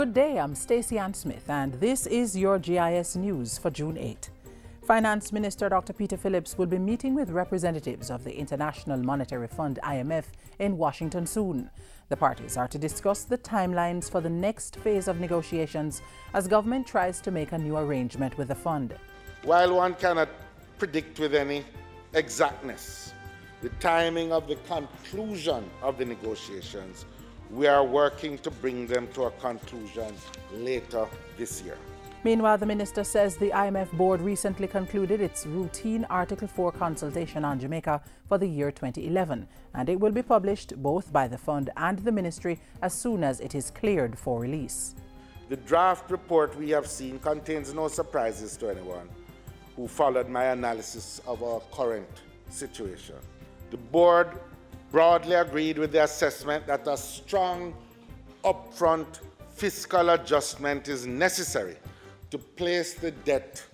Good day, I'm Stacey Ann Smith, and this is your GIS News for June 8. Finance Minister Dr. Peter Phillips will be meeting with representatives of the International Monetary Fund (IMF) in Washington soon. The parties are to discuss the timelines for the next phase of negotiations as government tries to make a new arrangement with the fund. While one cannot predict with any exactness the timing of the conclusion of the negotiations, we are working to bring them to a conclusion later this year. Meanwhile, the minister says the IMF board recently concluded its routine Article 4 consultation on Jamaica for the year 2011, and it will be published both by the fund and the ministry as soon as it is cleared for release. The draft report we have seen contains no surprises to anyone who followed my analysis of our current situation. The board broadly agreed with the assessment that a strong upfront fiscal adjustment is necessary to place the debt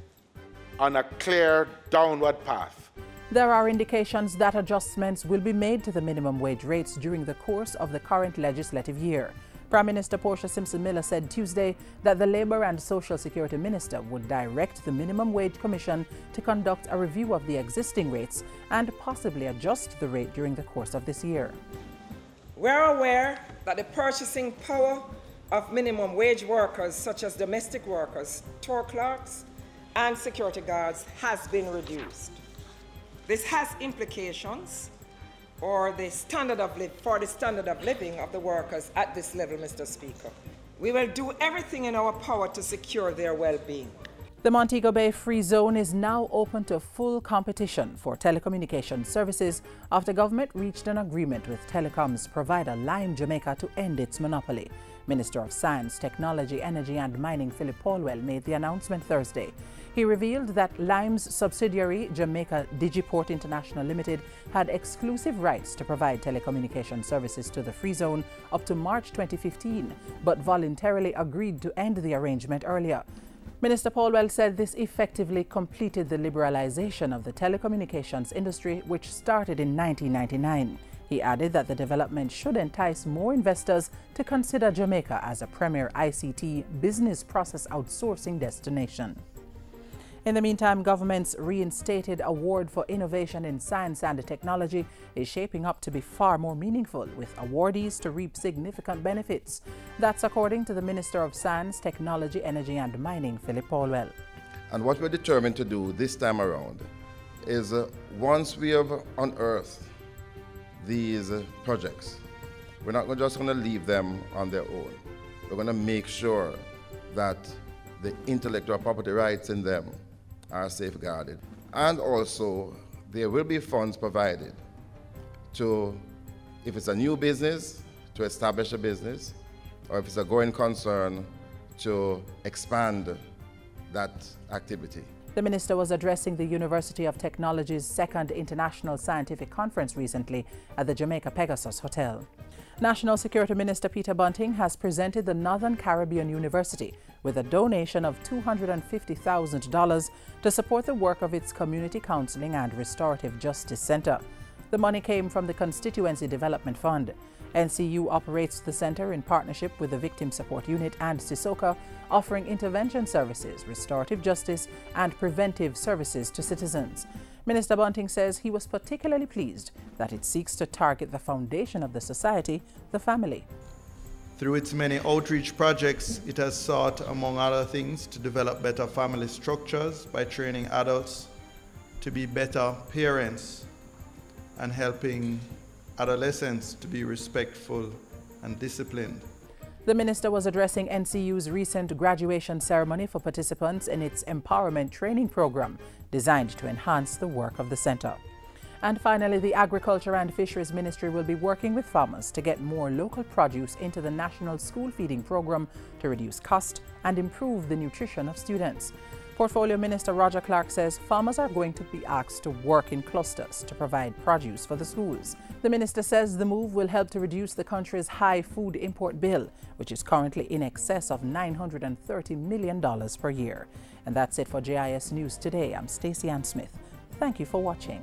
on a clear downward path. There are indications that adjustments will be made to the minimum wage rates during the course of the current legislative year. Prime Minister Portia Simpson-Miller said Tuesday that the Labour and Social Security Minister would direct the Minimum Wage Commission to conduct a review of the existing rates and possibly adjust the rate during the course of this year. We're aware that the purchasing power of minimum wage workers such as domestic workers, tour clerks and security guards has been reduced. This has implications for the standard of living of the workers at this level, Mr. Speaker. We will do everything in our power to secure their well-being. The Montego Bay Free Zone is now open to full competition for telecommunications services after government reached an agreement with Telecoms provider Lime Jamaica to end its monopoly. Minister of Science, Technology, Energy and Mining Philip Paulwell made the announcement Thursday. He revealed that Lime's subsidiary, Jamaica Digiport International Limited, had exclusive rights to provide telecommunication services to the Free Zone up to March 2015, but voluntarily agreed to end the arrangement earlier. Minister Paulwell said this effectively completed the liberalization of the telecommunications industry, which started in 1999. He added that the development should entice more investors to consider Jamaica as a premier ICT business process outsourcing destination. In the meantime, government's reinstated award for innovation in science and technology is shaping up to be far more meaningful, with awardees to reap significant benefits. That's according to the Minister of Science, Technology, Energy and Mining, Philip Paulwell. And what we're determined to do this time around is once we have unearthed these projects, we're not just going to leave them on their own. We're going to make sure that the intellectual property rights in them are safeguarded. And also, there will be funds provided to, if it's a new business, to establish a business, or if it's a going concern, to expand that activity. The minister was addressing the University of Technology's second International Scientific Conference recently at the Jamaica Pegasus Hotel. National Security Minister Peter Bunting has presented the Northern Caribbean University with a donation of $250,000 to support the work of its Community Counseling and Restorative Justice Centre. The money came from the Constituency Development Fund. NCU operates the centre in partnership with the Victim Support Unit and Sissoka, offering intervention services, restorative justice and preventive services to citizens. Minister Bunting says he was particularly pleased that it seeks to target the foundation of the society, the family. Through its many outreach projects, it has sought, among other things, to develop better family structures by training adults to be better parents and helping adolescents to be respectful and disciplined. The minister was addressing NCU's recent graduation ceremony for participants in its empowerment training program designed to enhance the work of the center. And finally, the Agriculture and Fisheries Ministry will be working with farmers to get more local produce into the National School Feeding Program to reduce cost and improve the nutrition of students. Portfolio Minister Roger Clark says farmers are going to be asked to work in clusters to provide produce for the schools. The minister says the move will help to reduce the country's high food import bill, which is currently in excess of $930 million per year. And that's it for GIS News today. I'm Stacey Ann Smith. Thank you for watching.